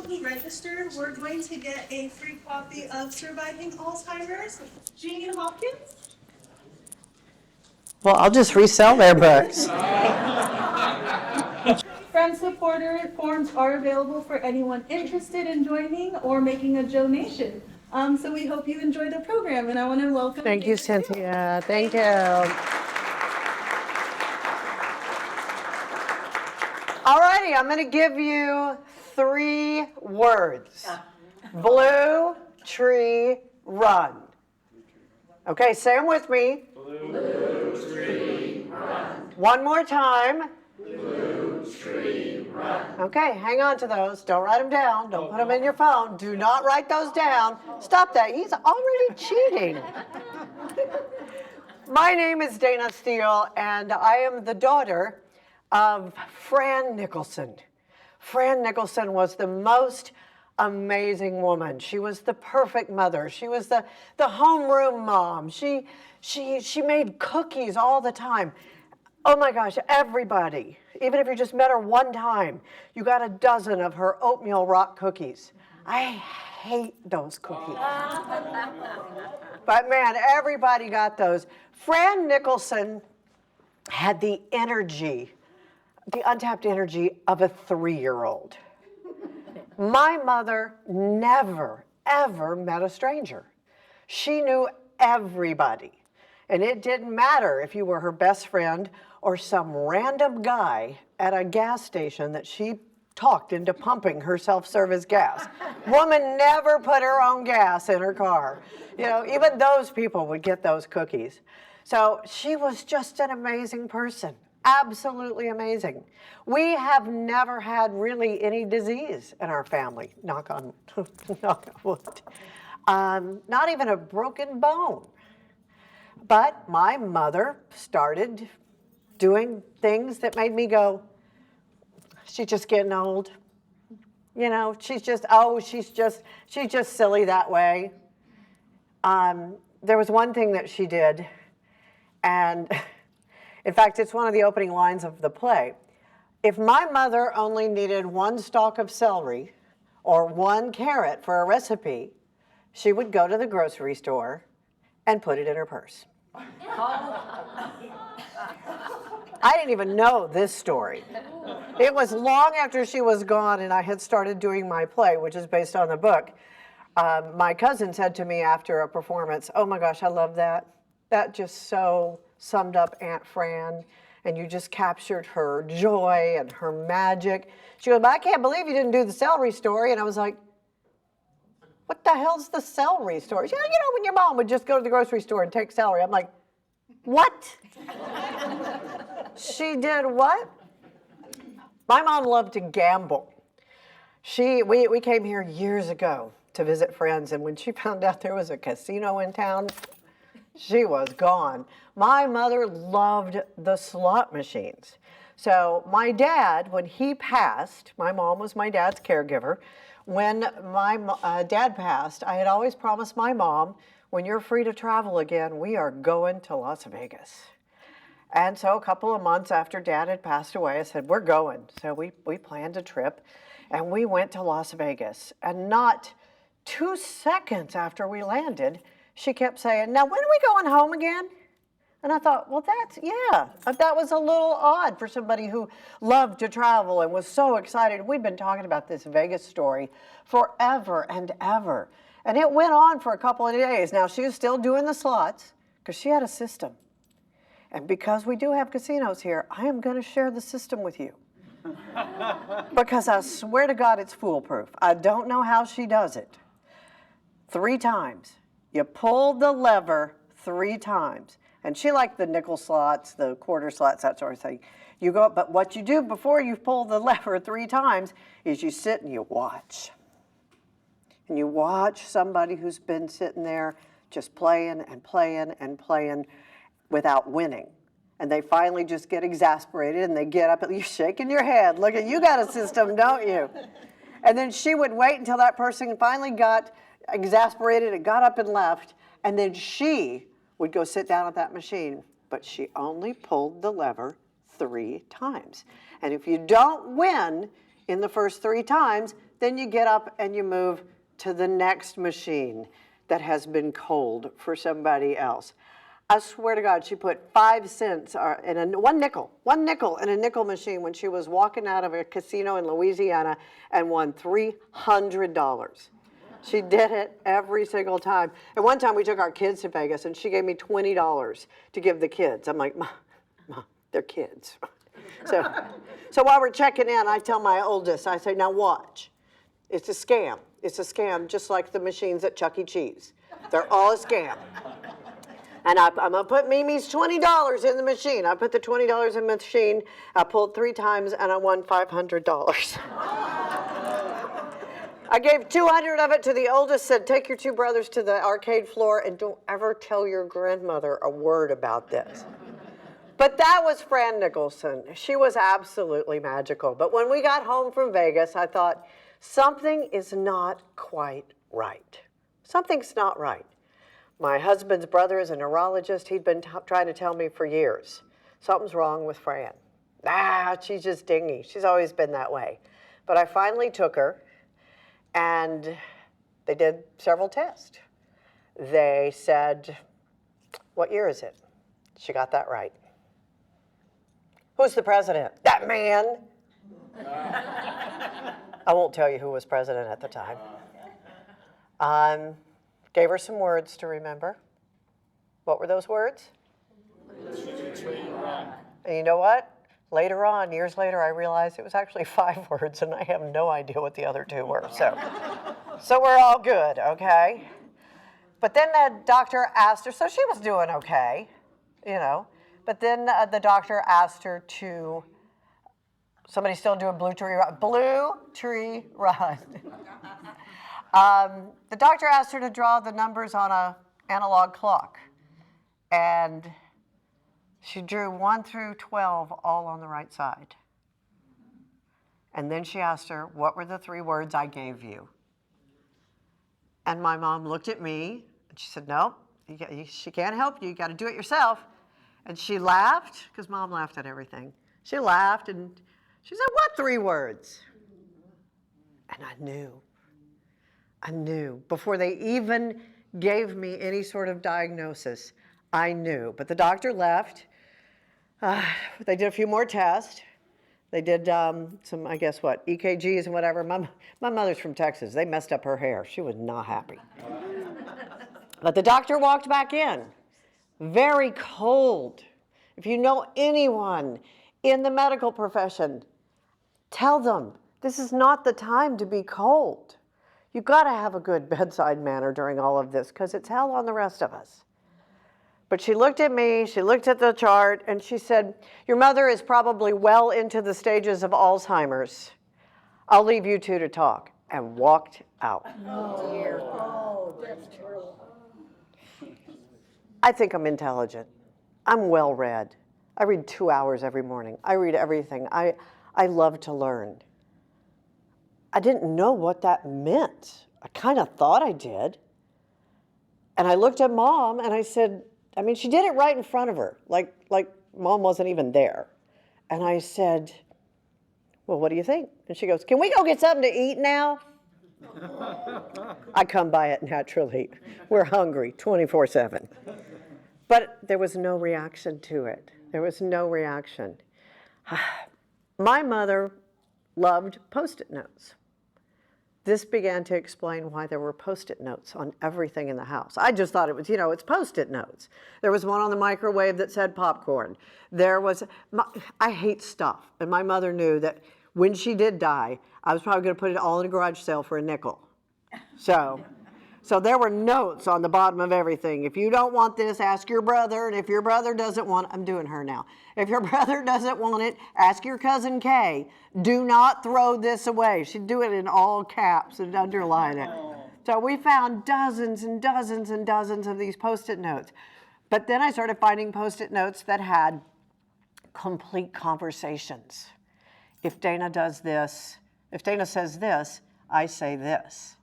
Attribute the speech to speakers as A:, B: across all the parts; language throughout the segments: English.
A: who registered, we're going to get a free copy of Surviving Alzheimer's. Jean Hopkins.
B: Well, I'll just resell their books.
A: Friend supporter forms are available for anyone interested in joining or making a donation. So we hope you enjoy the program, and I want to welcome.
B: Thank you, Cynthia. Thank you. All righty, I'm going to give you 3 words. Blue tree run. Okay, say them with me. Blue tree run. One more time. Blue tree run. Okay, hang on to those. Don't write them down. Don't put them in your phone. Do not write those down. Stop that. He's already cheating. My name is Dayna Steele, and I am the daughter of Fran Nicholson. Fran Nicholson was the most amazing woman. She was the perfect mother. She was the homeroom mom. She made cookies all the time. Oh my gosh, everybody, even if you just met her one time, you got a dozen of her oatmeal rock cookies. I hate those cookies. But man, everybody got those. Fran Nicholson had the energy, the untapped energy of a 3-year-old. My mother never, ever met a stranger. She knew everybody. And it didn't matter if you were her best friend or some random guy at a gas station that she talked into pumping her self-service gas. Woman never put her own gas in her car. You know, even those people would get those cookies. So she was just an amazing person. Absolutely amazing. We have never had really any disease in our family, knock on wood. Not even a broken bone. But my mother started doing things that made me go, she's just getting old. You know, she's just silly that way. There was one thing that she did, and in fact, it's one of the opening lines of the play. If my mother only needed 1 stalk of celery or 1 carrot for a recipe, she would go to the grocery store and put it in her purse. I didn't even know this story. It was long after she was gone and I had started doing my play, which is based on the book. My cousin said to me after a performance, "Oh my gosh, I love that. That just so summed up Aunt Fran, and you just captured her joy and her magic." She goes, "But I can't believe you didn't do the celery story." And I was like, "What the hell's the celery story?" She goes, "You know, when your mom would just go to the grocery store and take celery." I'm like, "What?" She did what? My mom loved to gamble. We came here years ago to visit friends, and when she found out there was a casino in town, she was gone. My mother loved the slot machines. So my dad, when he passed, my mom was my dad's caregiver. When my dad passed, I had always promised my mom, when you're free to travel again, we are going to Las Vegas. And so a couple of months after Dad had passed away, I said, we're going. So we planned a trip, and we went to Las Vegas. And not 2 seconds after we landed, she kept saying, "Now, when are we going home again?" And I thought, well, that was a little odd for somebody who loved to travel and was so excited. We'd been talking about this Vegas story forever and ever. And it went on for a couple of days. Now, she was still doing the slots because she had a system. And because we do have casinos here, I am going to share the system with you. Because I swear to God, it's foolproof. I don't know how she does it. 3 times. You pull the lever 3 times. And she liked the nickel slots, the quarter slots, that sort of thing. You go, but what you do before you pull the lever 3 times is you sit and you watch. And you watch somebody who's been sitting there just playing and playing and playing without winning. And they finally just get exasperated and they get up and you're shaking your head. Look at, you got a system, don't you? And then she would wait until that person finally got exasperated and got up and left. And then she would go sit down at that machine. But she only pulled the lever 3 times. And if you don't win in the first 3 times, then you get up and you move to the next machine that has been cold for somebody else. I swear to God, she put 5 cents in one nickel in a nickel machine when she was walking out of a casino in Louisiana and won $300. She did it every single time. And one time we took our kids to Vegas and she gave me $20 to give the kids. I'm like, Mom, they're kids. So while we're checking in, I tell my oldest, I say, now watch. It's a scam. It's a scam just like the machines at Chuck E. Cheese. They're all a scam. And I'm going to put Mimi's $20 in the machine. I put the $20 in the machine. I pulled 3 times, and I won $500. I gave 200 of it to the oldest, said, take your 2 brothers to the arcade floor, and don't ever tell your grandmother a word about this. But that was Fran Nicholson. She was absolutely magical. But when we got home from Vegas, I thought, something is not quite right. Something's not right. My husband's brother is a neurologist. He'd been trying to tell me for years, something's wrong with Fran. She's just dingy. She's always been that way. But I finally took her, and they did several tests. They said, what year is it? She got that right. Who's the president? That man. I won't tell you who was president at the time. Gave her some words to remember. What were those words? And you know what? Later on, years later, I realized it was actually 5 words, and I have no idea what the other 2 were. So we're all good, okay? But then the doctor asked her, so she was doing okay, you know. But then the doctor asked her to, somebody's still doing Blue Tree Run. Blue Tree Run. The doctor asked her to draw the numbers on an analog clock. And she drew 1 through 12 all on the right side. And then she asked her, what were the 3 words I gave you? And my mom looked at me, and she said, no, she can't help you. You got to do it yourself. And she laughed, because Mom laughed at everything. She laughed, and she said, what 3 words? And I knew. Before they even gave me any sort of diagnosis, I knew. But the doctor left. They did a few more tests. They did some, I guess what, EKGs and whatever. My mother's from Texas. They messed up her hair. She was not happy. But the doctor walked back in. Very cold. If you know anyone in the medical profession, tell them this is not the time to be cold. You've got to have a good bedside manner during all of this because it's hell on the rest of us. But she looked at me, she looked at the chart, and she said, your mother is probably well into the stages of Alzheimer's. I'll leave you 2 to talk, and walked out. Oh, dear. Oh, that's terrible. I think I'm intelligent. I'm well-read. I read 2 hours every morning. I read everything. I love to learn. I didn't know what that meant. I kind of thought I did. And I looked at Mom and I said, I mean, she did it right in front of her, like Mom wasn't even there. And I said, well, what do you think? And she goes, can we go get something to eat now? I come by it naturally. We're hungry 24/7. But there was no reaction to it. There was no reaction. My mother loved Post-it notes. This began to explain why there were Post-it notes on everything in the house. I just thought it was, it's Post-it notes. There was one on the microwave that said popcorn. I hate stuff. And my mother knew that when she did die, I was probably going to put it all in a garage sale for a nickel. So there were notes on the bottom of everything. If you don't want this, ask your brother. And if your brother doesn't want it, I'm doing her now. If your brother doesn't want it, ask your cousin Kay. Do not throw this away. She'd do it in all caps and underline it. So we found dozens and dozens and dozens of these Post-it notes. But then I started finding Post-it notes that had complete conversations. If Dayna does this, if Dayna says this, I say this.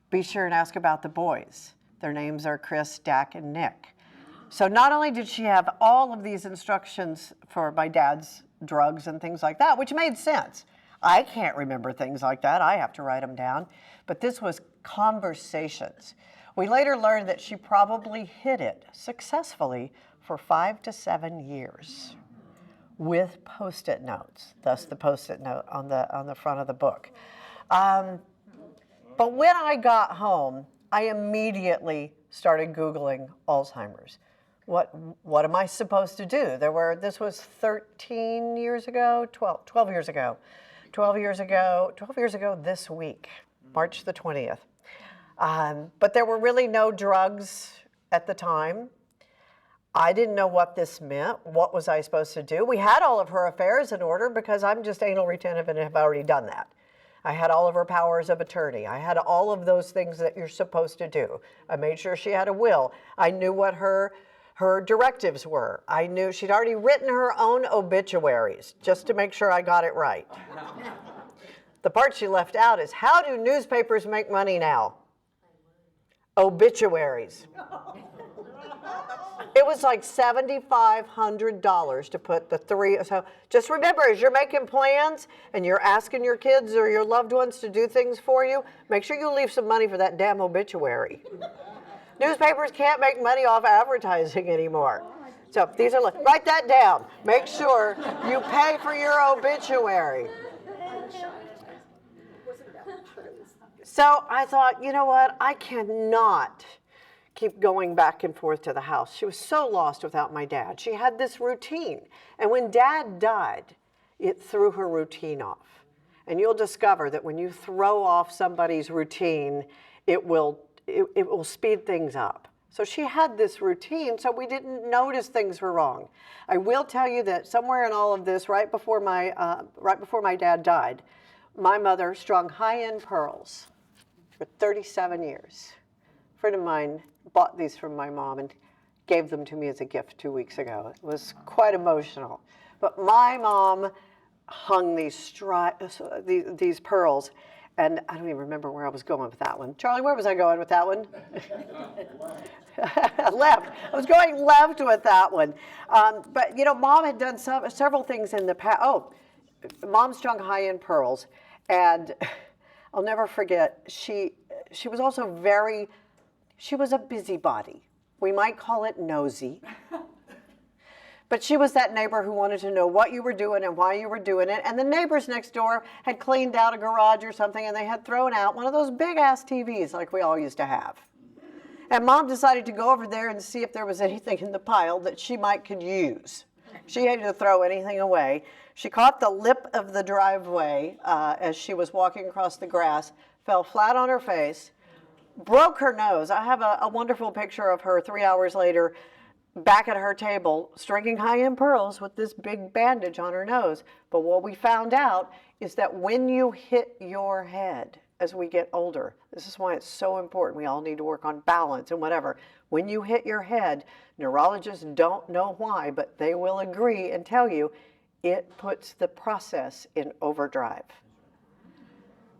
B: Be sure and ask about the boys. Their names are Chris, Dak, and Nick. So not only did she have all of these instructions for my dad's drugs and things like that, which made sense. I can't remember things like that. I have to write them down. But this was conversations. We later learned that she probably hid it successfully for 5 to 7 years with Post-it notes, thus the Post-it note on the front of the book. But when I got home, I immediately started Googling Alzheimer's. What am I supposed to do? This was 13 years ago, 12 years ago. 12 years ago this week, March the 20th. But there were really no drugs at the time. I didn't know what this meant. What was I supposed to do? We had all of her affairs in order because I'm just anal retentive and have already done that. I had all of her powers of attorney. I had all of those things that you're supposed to do. I made sure she had a will. I knew what her directives were. I knew she'd already written her own obituaries just to make sure I got it right. The part she left out is, how do newspapers make money now? Obituaries. It was like $7,500 to put the three. So just remember, as you're making plans and you're asking your kids or your loved ones to do things for you, make sure you leave some money for that damn obituary. Newspapers can't make money off advertising anymore. So these are, write that down. Make sure you pay for your obituary. So I thought, you know what? I cannot keep going back and forth to the house. She was so lost without my dad. She had this routine. And when Dad died, it threw her routine off. And you'll discover that when you throw off somebody's routine, it will speed things up. So she had this routine, so we didn't notice things were wrong. I will tell you that somewhere in all of this, right before my dad died, my mother strung high-end pearls for 37 years. A friend of mine bought these from my mom and gave them to me as a gift 2 weeks ago. It was quite emotional. But my mom hung these pearls, and I don't even remember where I was going with that one. Charlie, where was I going with that one? Left. I was going left with that one. But, you know, Mom had done several things in the past. Oh, Mom strung high-end pearls, and I'll never forget, she was also she was a busybody. We might call it nosy. But she was that neighbor who wanted to know what you were doing and why you were doing it. And the neighbors next door had cleaned out a garage or something, and they had thrown out one of those big-ass TVs like we all used to have. And Mom decided to go over there and see if there was anything in the pile that she could use. She hated to throw anything away. She caught the lip of the driveway as she was walking across the grass, fell flat on her face, broke her nose. I have a wonderful picture of her 3 hours later back at her table, stringing high-end pearls with this big bandage on her nose. But what we found out is that when you hit your head as we get older, this is why it's so important. We all need to work on balance and whatever. When you hit your head, neurologists don't know why, but they will agree and tell you it puts the process in overdrive.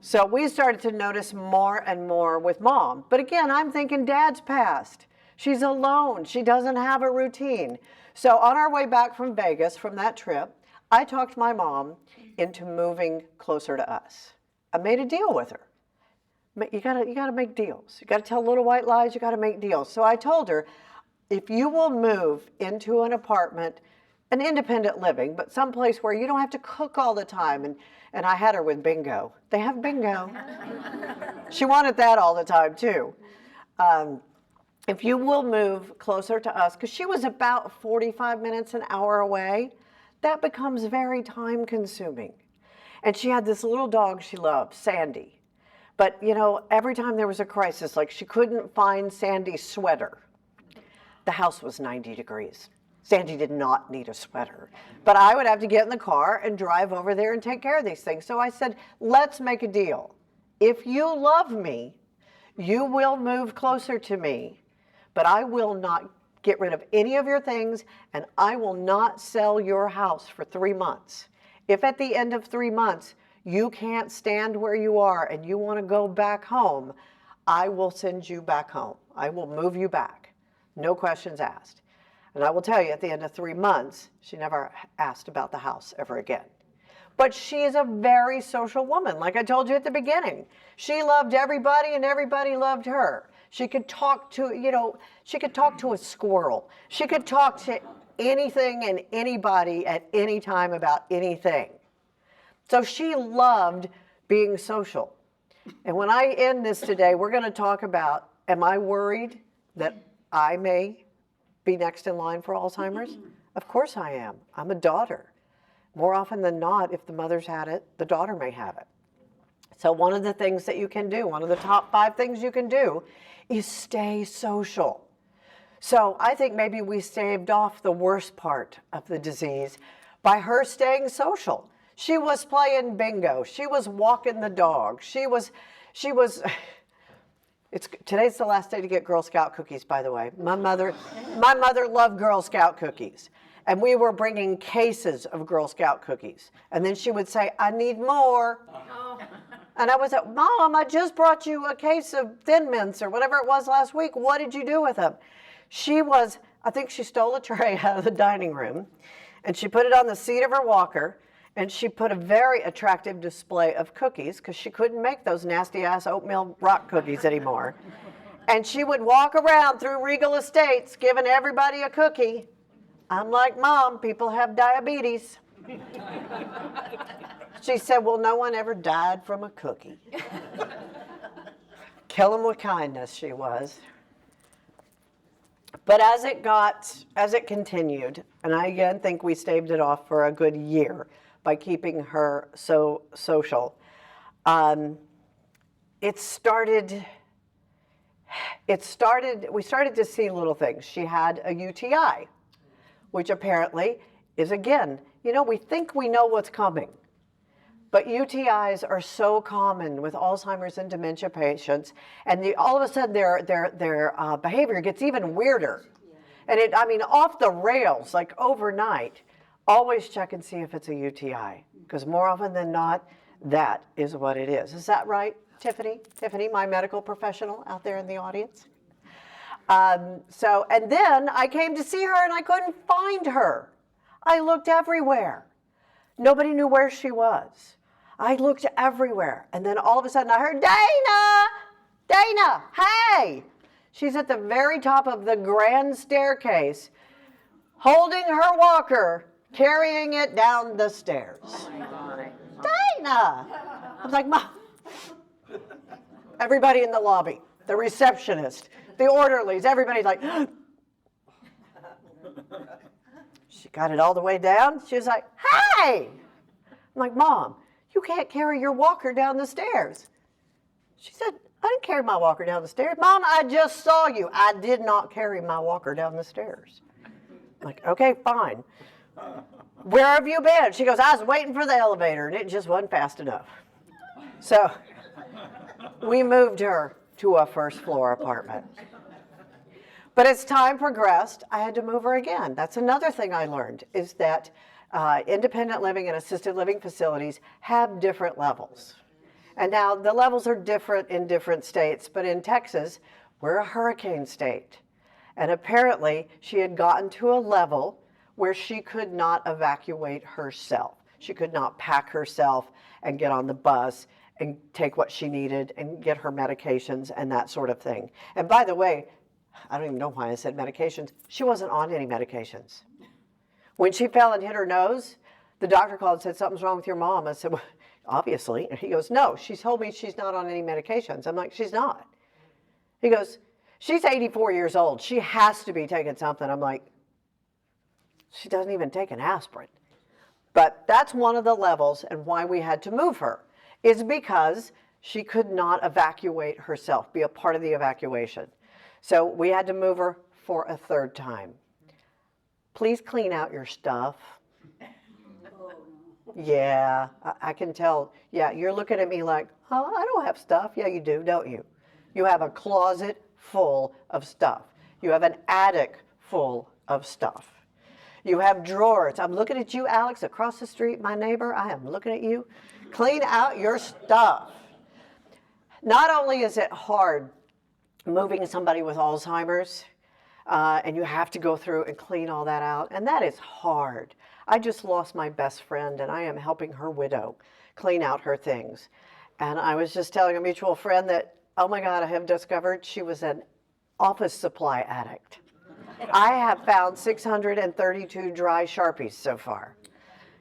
B: So we started to notice more and more with Mom. But again, I'm thinking Dad's passed. She's alone. She doesn't have a routine. So on our way back from Vegas from that trip, I talked my mom into moving closer to us. I made a deal with her. You gotta make deals. You gotta tell little white lies. You gotta make deals. So I told her, if you will move into an apartment, an independent living, but someplace where you don't have to cook all the time. And I had her with bingo. They have bingo. She wanted that all the time too. If you will move closer to us, because she was about 45 minutes, an hour away, that becomes very time consuming. And she had this little dog she loved, Sandy. But, you know, every time there was a crisis, like she couldn't find Sandy's sweater, the house was 90 degrees. Sandy did not need a sweater. But I would have to get in the car and drive over there and take care of these things. So I said, let's make a deal. If you love me, you will move closer to me, but I will not get rid of any of your things, and I will not sell your house for 3 months. If at the end of 3 months you can't stand where you are and you want to go back home, I will send you back home. I will move you back. No questions asked. And I will tell you, at the end of 3 months, she never asked about the house ever again. But she is a very social woman, like I told you at the beginning. She loved everybody and everybody loved her. She could talk to, she could talk to a squirrel. She could talk to anything and anybody at any time about anything. So she loved being social. And when I end this today, we're going to talk about, am I worried that I may be next in line for Alzheimer's? Of course I am. I'm a daughter. More often than not, if the mother's had it, the daughter may have it. So one of the things that you can do, one of the top 5 things you can do is stay social. So I think maybe we staved off the worst part of the disease by her staying social. She was playing bingo. She was walking the dog. Today's the last day to get Girl Scout cookies, by the way. My mother loved Girl Scout cookies. And we were bringing cases of Girl Scout cookies. And then she would say, I need more. Oh. And I was like, Mom, I just brought you a case of Thin Mints or whatever it was last week. What did you do with them? I think she stole a tray out of the dining room and she put it on the seat of her walker and she put a very attractive display of cookies because she couldn't make those nasty ass oatmeal rock cookies anymore. And she would walk around through Regal Estates giving everybody a cookie. I'm like, Mom, people have diabetes. She said, well, no one ever died from a cookie. Kill them with kindness, she was. But as it continued, and I again think we staved it off for a good year by keeping her so social, we started to see little things. She had a UTI, which apparently is, again, we think we know what's coming. But UTIs are so common with Alzheimer's and dementia patients, and all of a sudden their behavior gets even weirder. And off the rails, like overnight. Always check and see if it's a UTI, because more often than not, that is what it is. Is that right, Tiffany? Tiffany, my medical professional out there in the audience? And then I came to see her and I couldn't find her. I looked everywhere. Nobody knew where she was. I looked everywhere. And then all of a sudden I heard, Dayna, hey! She's at the very top of the grand staircase, holding her walker, carrying it down the stairs. Oh my God. Dayna! I was like, Mom. Everybody in the lobby, the receptionist, the orderlies, everybody's like, she got it all the way down. She was like, hey! I'm like, Mom, you can't carry your walker down the stairs. She said, I didn't carry my walker down the stairs. Mom, I just saw you. I did not carry my walker down the stairs. I'm like, okay, fine. Where have you been? She goes, I was waiting for the elevator and it just wasn't fast enough. So we moved her to a first floor apartment. But as time progressed, I had to move her again. That's another thing I learned, is that independent living and assisted living facilities have different levels. And now the levels are different in different states, but in Texas, we're a hurricane state. And apparently she had gotten to a level where she could not evacuate herself. She could not pack herself and get on the bus and take what she needed and get her medications and that sort of thing. And by the way, I don't even know why I said medications. She wasn't on any medications. When she fell and hit her nose, the doctor called and said, something's wrong with your mom. I said, well, obviously. And he goes, no, she told me she's not on any medications. I'm like, she's not. He goes, she's 84 years old. She has to be taking something. I'm like, she doesn't even take an aspirin. But that's one of the levels, and why we had to move her is because she could not evacuate herself, be a part of the evacuation. So we had to move her for a third time. Please clean out your stuff. Yeah, I can tell. Yeah, you're looking at me like, oh, I don't have stuff. Yeah, you do, don't you? You have a closet full of stuff. You have an attic full of stuff. You have drawers. I'm looking at you, Alex, across the street, my neighbor. I am looking at you. Clean out your stuff. Not only is it hard moving somebody with Alzheimer's, and you have to go through and clean all that out, and that is hard. I just lost my best friend, and I am helping her widow clean out her things. And I was just telling a mutual friend that, oh my God, I have discovered she was an office supply addict. I have found 632 dry Sharpies so far.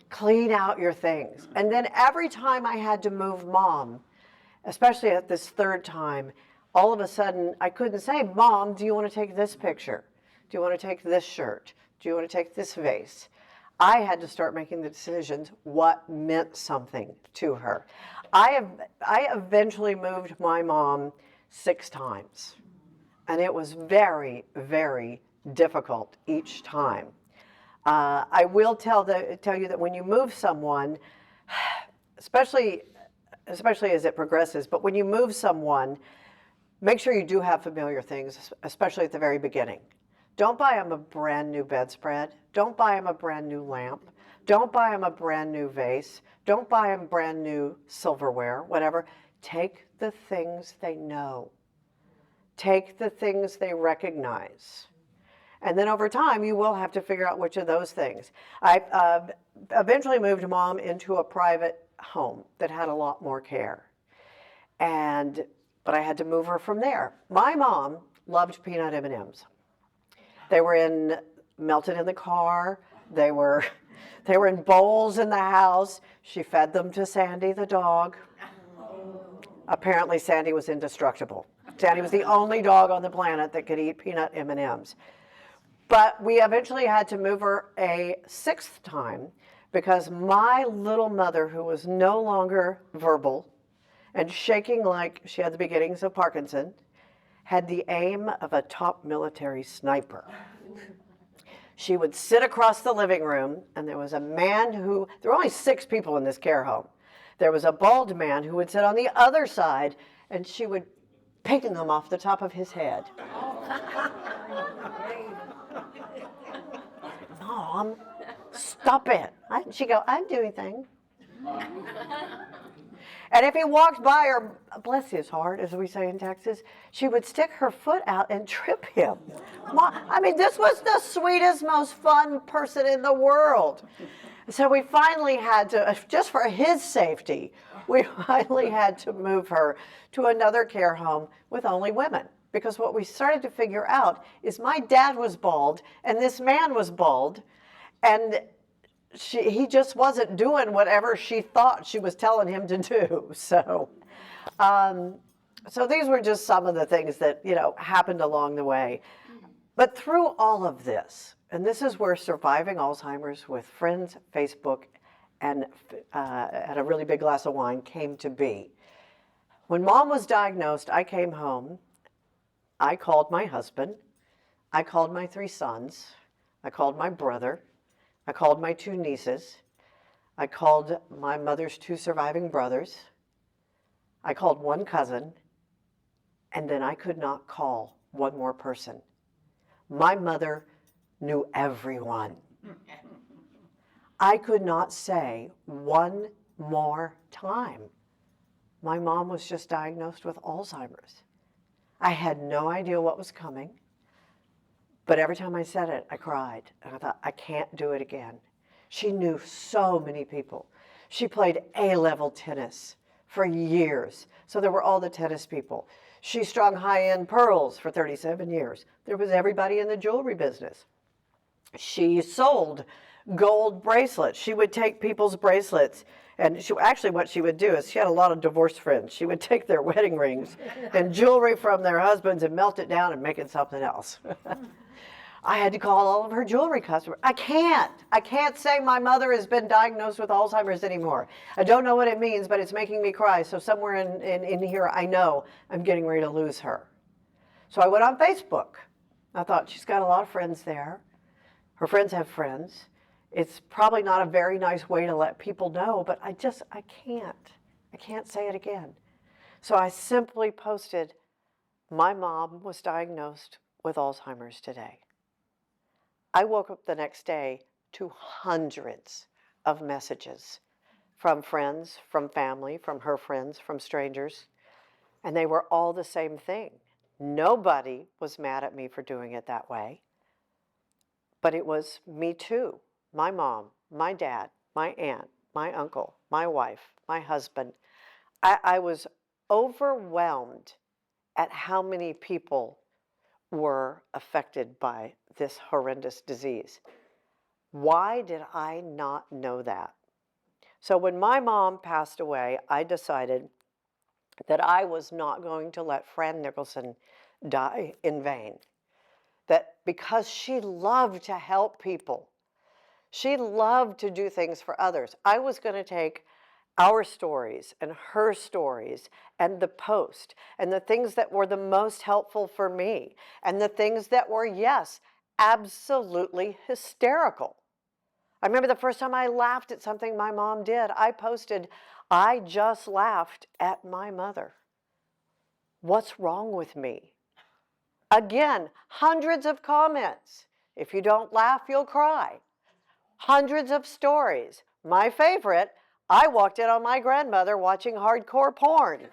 B: Clean out your things. And then every time I had to move Mom, especially at this third time, all of a sudden I couldn't say, Mom, do you want to take this picture? Do you want to take this shirt? Do you want to take this vase? I had to start making the decisions what meant something to her. I eventually moved my mom 6 times, and it was very, very difficult each time. I will tell you that when you move someone, especially as it progresses, but when you move someone, make sure you do have familiar things, especially at the very beginning. Don't buy them a brand new bedspread. Don't buy them a brand new lamp. Don't buy them a brand new vase. Don't buy them brand new silverware, whatever. Take the things they know. Take the things they recognize. And then over time, you will have to figure out which of those things. I eventually moved Mom into a private home that had a lot more care. But I had to move her from there. My mom loved peanut M&Ms. They were melted in the car. They were in bowls in the house. She fed them to Sandy the dog. Apparently Sandy was indestructible. Sandy was the only dog on the planet that could eat peanut M&Ms. But we eventually had to move her a 6th time because my little mother, who was no longer verbal and shaking like she had the beginnings of Parkinson, had the aim of a top military sniper. She would sit across the living room, and there was a man there were only 6 people in this care home. There was a bald man who would sit on the other side, and she would ping him off the top of his head. Mom, stop it. She'd go, I didn't do anything. And if he walked by her, bless his heart, as we say in Texas, she would stick her foot out and trip him. This was the sweetest, most fun person in the world. So we finally had to, just for his safety, we finally had to move her to another care home with only women. Because what we started to figure out is my dad was bald, and this man was bald, and he just wasn't doing whatever she thought she was telling him to do. So these were just some of the things that, happened along the way. But through all of this, and this is where Surviving Alzheimer's with Friends, Facebook, and at a really big glass of wine came to be. When Mom was diagnosed, I came home. I called my husband. I called my 3 sons. I called my brother. I called my 2 nieces. I called my mother's 2 surviving brothers. I called 1 cousin. And then I could not call 1 more person. My mother knew everyone. I could not say 1 more time. My mom was just diagnosed with Alzheimer's. I had no idea what was coming. But every time I said it, I cried. And I thought, I can't do it again. She knew so many people. She played A-level tennis for years. So there were all the tennis people. She strung high-end pearls for 37 years. There was everybody in the jewelry business. She sold gold bracelets. She would take people's bracelets. And what she would do is she had a lot of divorced friends. She would take their wedding rings and jewelry from their husbands and melt it down and make it something else. I had to call all of her jewelry customers. I can't say my mother has been diagnosed with Alzheimer's anymore. I don't know what it means, but it's making me cry. So somewhere in here, I know I'm getting ready to lose her. So I went on Facebook. I thought, she's got a lot of friends there. Her friends have friends. It's probably not a very nice way to let people know, but I can't say it again. So I simply posted, my mom was diagnosed with Alzheimer's today. I woke up the next day to hundreds of messages from friends, from family, from her friends, from strangers, and they were all the same thing. Nobody was mad at me for doing it that way, but it was me too. My mom, my dad, my aunt, my uncle, my wife, my husband. I was overwhelmed at how many people were affected by this horrendous disease. Why did I not know that? So when my mom passed away, I decided that I was not going to let Fran Nicholson die in vain. That because she loved to help people, she loved to do things for others, I was going to take our stories and her stories and the post and the things that were the most helpful for me and the things that were, yes, absolutely hysterical. I remember the first time I laughed at something my mom did. I posted, "I just laughed at my mother. What's wrong with me?" Again, hundreds of comments. "If you don't laugh, you'll cry." Hundreds of stories. My favorite, "I walked in on my grandmother watching hardcore porn."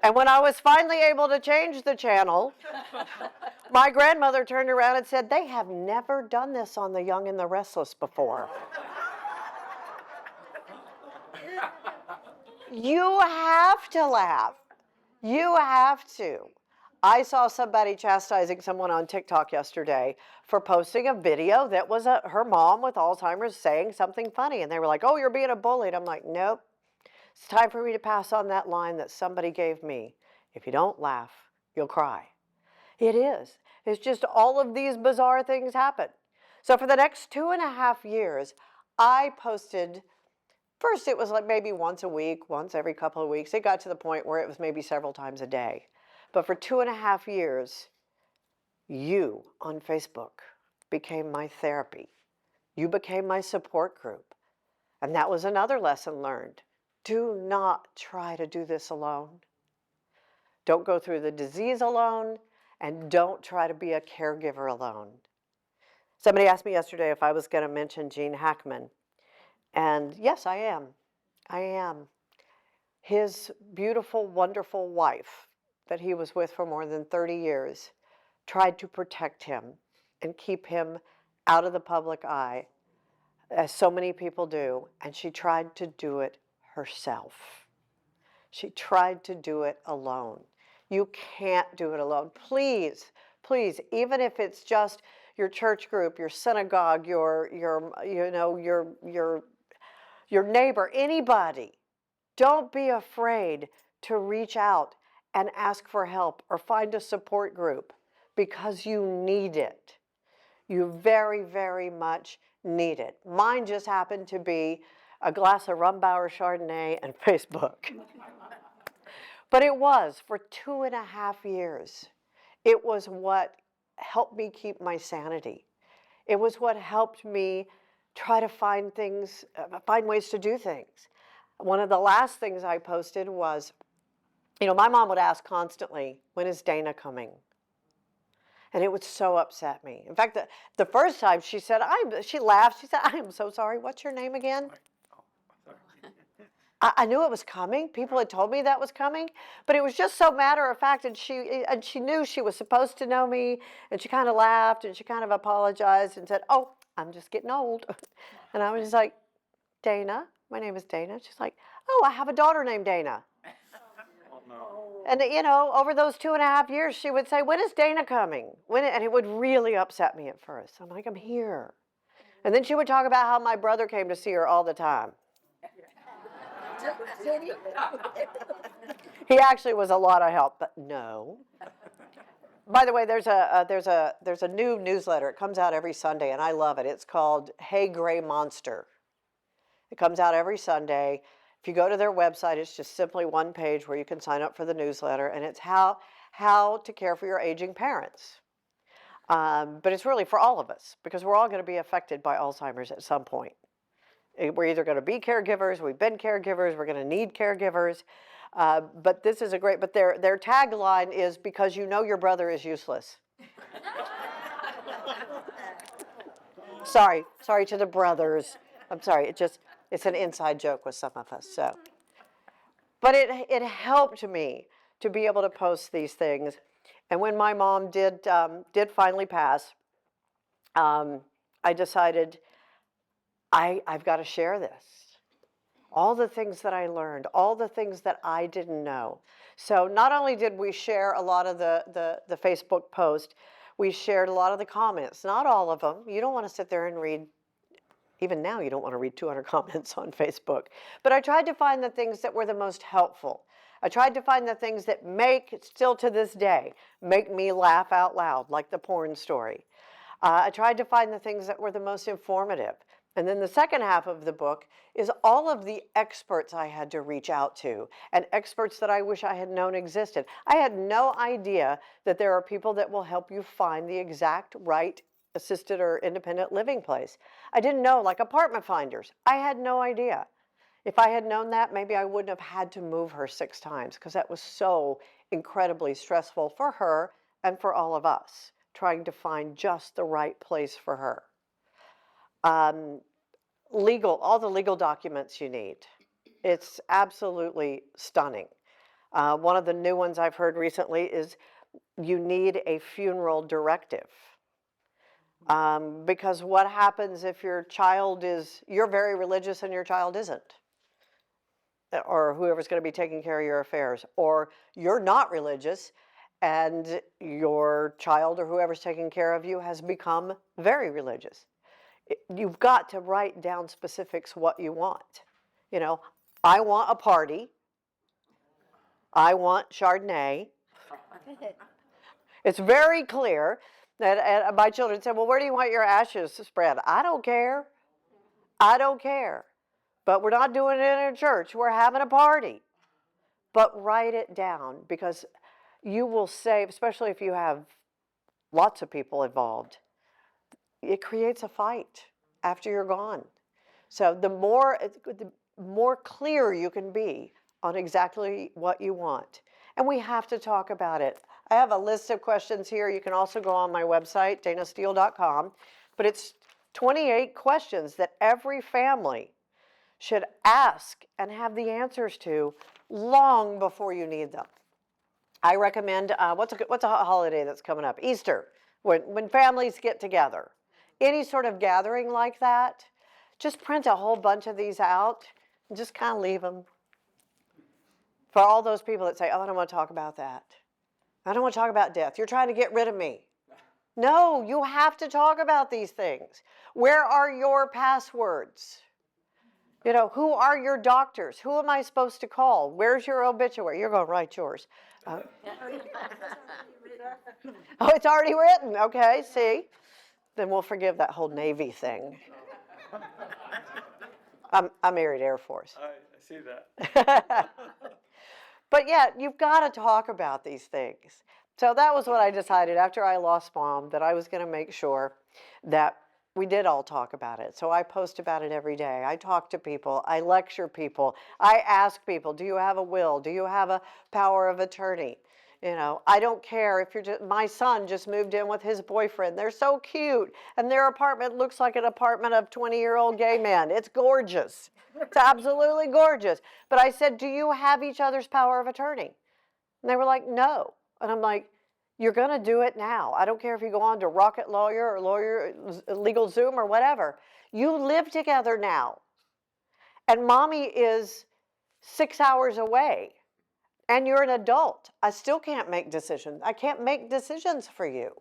B: And when I was finally able to change the channel, my grandmother turned around and said, "They have never done this on The Young and the Restless before." You have to laugh. You have to. I saw somebody chastising someone on TikTok yesterday for posting a video that was her mom with Alzheimer's saying something funny. And they were like, "Oh, you're being a bully." And I'm like, nope. It's time for me to pass on that line that somebody gave me. If you don't laugh, you'll cry. It is. It's just all of these bizarre things happen. So for the next 2.5 years, I posted. First, it was like maybe once a week, once every couple of weeks. It got to the point where it was maybe several times a day. But for 2.5 years, you on Facebook became my therapy. You became my support group. And that was another lesson learned. Do not try to do this alone. Don't go through the disease alone, and don't try to be a caregiver alone. Somebody asked me yesterday if I was going to mention Gene Hackman. And yes, I am. I am. His beautiful, wonderful wife that he was with for more than 30 years tried to protect him and keep him out of the public eye, as so many people do, and she tried to do it herself. She tried to do it alone. You can't do it alone. Please, please, even if it's just your church group, your synagogue, your neighbor, anybody, don't be afraid to reach out and ask for help or find a support group, because you need it. You very, very much need it. Mine just happened to be a glass of Rumbauer Chardonnay and Facebook. But it was for 2.5 years. It was what helped me keep my sanity. It was what helped me try to find ways to do things. One of the last things I posted was, my mom would ask constantly, "When is Dayna coming?" And it would so upset me. In fact, the first time she laughed, she said, "I am so sorry. What's your name again?" I knew it was coming. People had told me that was coming, but it was just so matter of fact. And she knew she was supposed to know me, and she kind of laughed and she kind of apologized and said, "Oh, I'm just getting old." And I was just like, "Dayna, my name is Dayna." She's like, "Oh, I have a daughter named Dayna." Oh, no. And over those 2.5 years, she would say, "When is Dayna coming?" And it would really upset me at first. I'm like, "I'm here." And then she would talk about how my brother came to see her all the time. He actually was a lot of help, but no. By the way, there's a new newsletter. It comes out every Sunday, and I love it. It's called Hey Gray Monster. It comes out every Sunday. If you go to their website, it's just simply one page where you can sign up for the newsletter, and it's how to care for your aging parents. But it's really for all of us, because we're all going to be affected by Alzheimer's at some point. We're either going to be caregivers, we've been caregivers, we're going to need caregivers. But this is but their tagline is, "Because you know your brother is useless." Sorry to the brothers. I'm sorry, it's an inside joke with some of us. So, But it helped me to be able to post these things. And when my mom did finally pass, I decided I've got to share this. All the things that I learned, all the things that I didn't know. So not only did we share a lot of the Facebook post, we shared a lot of the comments. Not all of them. You don't want to sit there and read, even now you don't want to read 200 comments on Facebook. But I tried to find the things that were the most helpful. I tried to find the things that still to this day, make me laugh out loud, like the porn story. I tried to find the things that were the most informative. And then the second half of the book is all of the experts I had to reach out to, and experts that I wish I had known existed. I had no idea that there are people that will help you find the exact right assisted or independent living place. I didn't know, like apartment finders. I had no idea. If I had known that, maybe I wouldn't have had to move her 6 times, because that was so incredibly stressful for her and for all of us, trying to find just the right place for her. All the legal documents you need. It's absolutely stunning. One of the new ones I've heard recently is you need a funeral directive. Because what happens if you're very religious and your child isn't? Or whoever's going to be taking care of your affairs. Or you're not religious and your child or whoever's taking care of you has become very religious. You've got to write down specifics what you want. You know, I want a party. I want Chardonnay. It's very clear that my children said, well, where do you want your ashes spread? I don't care. I don't care. But we're not doing it in a church. We're having a party. But write it down, because you will save, especially if you have lots of people involved, it creates a fight after you're gone. So the more clear you can be on exactly what you want. And we have to talk about it. I have a list of questions here. You can also go on my website, daynasteele.com. But it's 28 questions that every family should ask and have the answers to long before you need them. I recommend, what's a holiday that's coming up? Easter, when families get together. Any sort of gathering like that, just print a whole bunch of these out and just kind of leave them. For all those people that say, oh, I don't want to talk about that. I don't want to talk about death. You're trying to get rid of me. No, you have to talk about these things. Where are your passwords? You know, who are your doctors? Who am I supposed to call? Where's your obituary? You're going to write yours. Oh, it's already written. Okay, see? Then we'll forgive that whole Navy thing. I married Air Force.
C: I see that.
B: But yeah, you've got to talk about these things. So that was what I decided after I lost Mom, that I was going to make sure that we did all talk about it. So I post about it every day. I talk to people. I lecture people. I ask people, do you have a will? Do you have a power of attorney? You know, I don't care if you're my son just moved in with his boyfriend. They're so cute. And their apartment looks like an apartment of 20-year-old gay men. It's gorgeous. It's absolutely gorgeous. But I said, do you have each other's power of attorney? And they were like, no. And I'm like, you're going to do it now. I don't care if you go on to Rocket Lawyer or Legal Zoom or whatever. You live together now. And mommy is 6 hours away. And you're an adult. I still can't make decisions. I can't make decisions for you.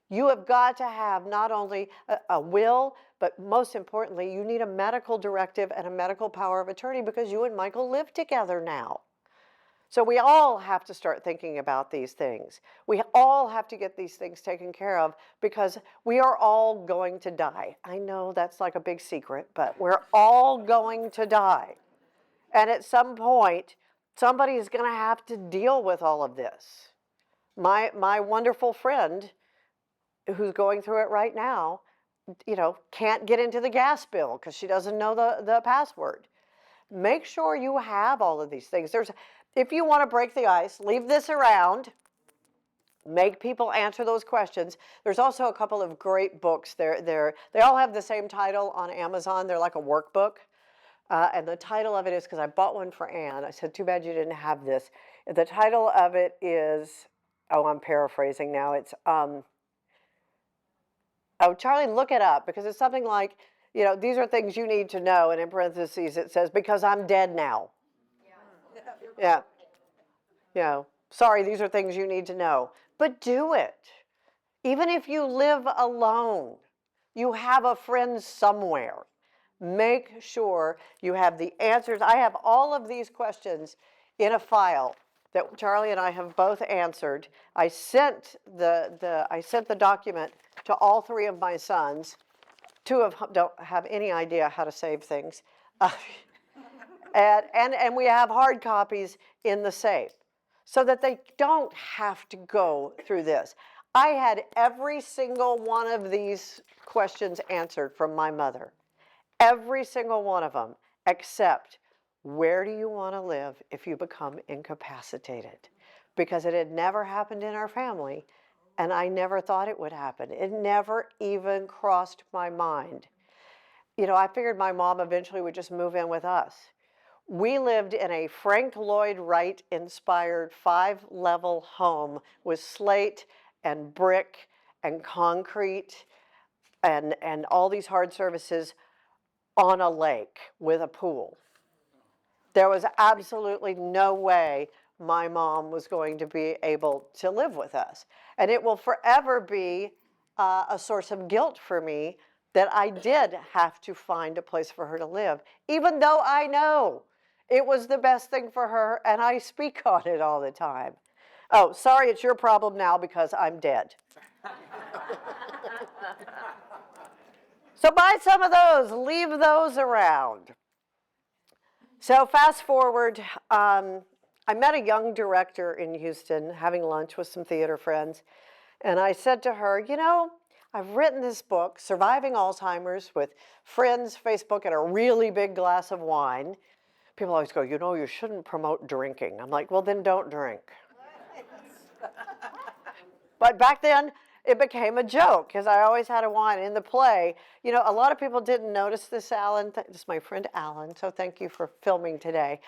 B: You have got to have not only a will, but most importantly, you need a medical directive and a medical power of attorney, because you and Michael live together now. So we all have to start thinking about these things. We all have to get these things taken care of, because we are all going to die. I know that's like a big secret, but we're all going to die. And at some point, somebody is going to have to deal with all of this. My wonderful friend, who's going through it right now, you know, can't get into the gas bill because she doesn't know the password. Make sure you have all of these things. If you want to break the ice, leave this around. Make people answer those questions. There's also a couple of great books. They all have the same title on Amazon. They're like a workbook. And the title of it is, because I bought one for Anne. I said, too bad you didn't have this. The title of it is, oh, I'm paraphrasing now. It's, oh, Charlie, look it up, because it's something like, these are things you need to know. And in parentheses, it says, because I'm dead now. Yeah. Sorry, these are things you need to know. But do it. Even if you live alone, you have a friend somewhere. Make sure you have the answers. I have all of these questions in a file that Charlie and I have both answered. I sent the document to all three of my sons. Two of them don't have any idea how to save things. And we have hard copies in the safe so that they don't have to go through this. I had every single one of these questions answered from my mother. Every single one of them, except where do you want to live if you become incapacitated? Because it had never happened in our family, and I never thought it would happen. It never even crossed my mind. I figured my mom eventually would just move in with us. We lived in a Frank Lloyd Wright-inspired 5-level home with slate and brick and concrete and all these hard surfaces on a lake with a pool. There was absolutely no way my mom was going to be able to live with us. And it will forever be a source of guilt for me that I did have to find a place for her to live, even though I know it was the best thing for her, and I speak on it all the time. Oh, sorry, it's your problem now because I'm dead. So buy some of those, leave those around. So fast forward, I met a young director in Houston having lunch with some theater friends, and I said to her, I've written this book, Surviving Alzheimer's, with friends, Facebook, and a really big glass of wine. People always go, you shouldn't promote drinking. I'm like, well, then don't drink. But back then, it became a joke because I always had a wine in the play. A lot of people didn't notice this, Alan. This is my friend Alan, so thank you for filming today.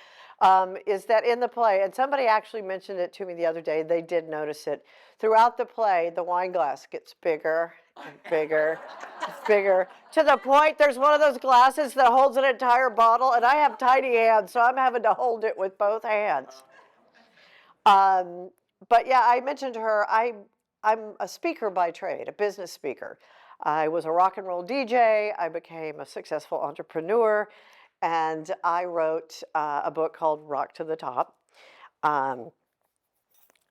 B: Is that in the play, and somebody actually mentioned it to me the other day, they did notice it. Throughout the play, the wine glass gets bigger and bigger and bigger, to the point there's one of those glasses that holds an entire bottle, and I have tiny hands, so I'm having to hold it with both hands. But yeah, I mentioned to her, I'm a speaker by trade, a business speaker. I was a rock and roll DJ, I became a successful entrepreneur, and I wrote a book called Rock to the Top.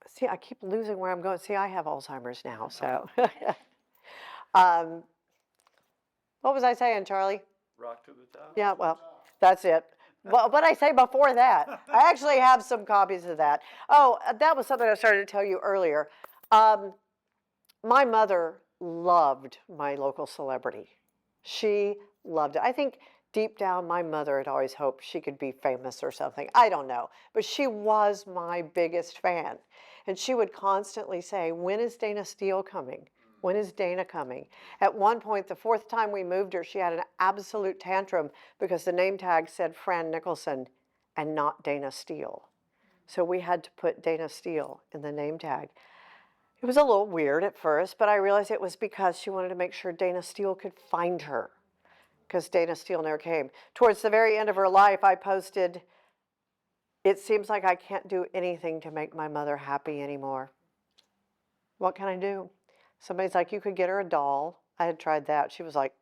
B: See, I keep losing where I'm going. See, I have Alzheimer's now, so. What was I saying, Charlie?
C: Rock to the top.
B: Yeah, well, that's it. Well, what I say before that, I actually have some copies of that. Oh, that was something I started to tell you earlier. My mother loved my local celebrity. She loved it. I think deep down my mother had always hoped she could be famous or something. I don't know. But she was my biggest fan. And she would constantly say, when is Dayna Steele coming? When is Dayna coming? At one point, the fourth time we moved her, she had an absolute tantrum because the name tag said Fran Nicholson and not Dayna Steele. So we had to put Dayna Steele in the name tag. It was a little weird at first, but I realized it was because she wanted to make sure Dayna Steele could find her, because Dayna Steele never came. Towards the very end of her life, I posted, it seems like I can't do anything to make my mother happy anymore. What can I do? Somebody's like, you could get her a doll. I had tried that. She was like,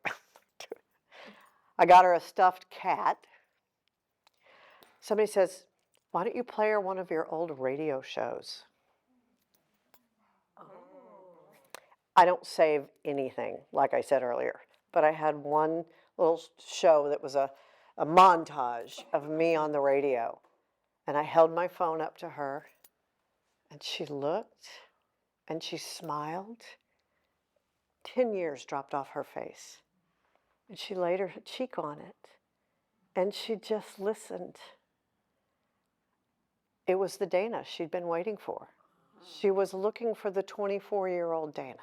B: I got her a stuffed cat. Somebody says, why don't you play her one of your old radio shows? I don't save anything, like I said earlier, but I had one little show that was a montage of me on the radio, and I held my phone up to her, and she looked, and she smiled. 10 years dropped off her face, and she laid her cheek on it, and she just listened. It was the Dayna she'd been waiting for. She was looking for the 24-year-old Dayna.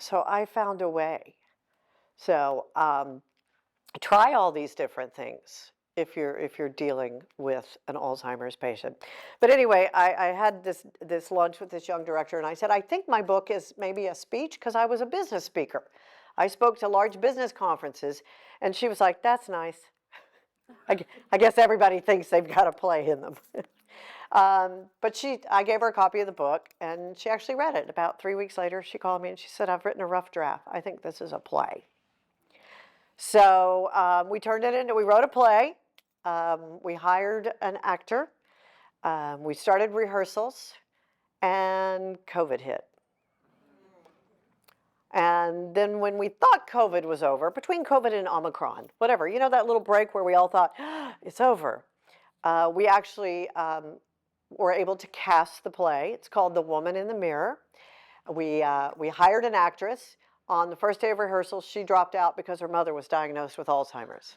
B: So I found a way. So try all these different things if you're dealing with an Alzheimer's patient. But anyway, I had this lunch with this young director, and I said, I think my book is maybe a speech because I was a business speaker. I spoke to large business conferences, and she was like, that's nice. I guess everybody thinks they've got a play in them. But I gave her a copy of the book, and she actually read it. About 3 weeks later, she called me and she said, I've written a rough draft. I think this is a play. So we wrote a play. We hired an actor. We started rehearsals, and COVID hit. And then when we thought COVID was over, between COVID and Omicron, whatever, you know, that little break where we all thought, it's over, we actually were able to cast the play. It's called The Woman in the Mirror. We hired an actress. On the first day of rehearsal, she dropped out because her mother was diagnosed with Alzheimer's.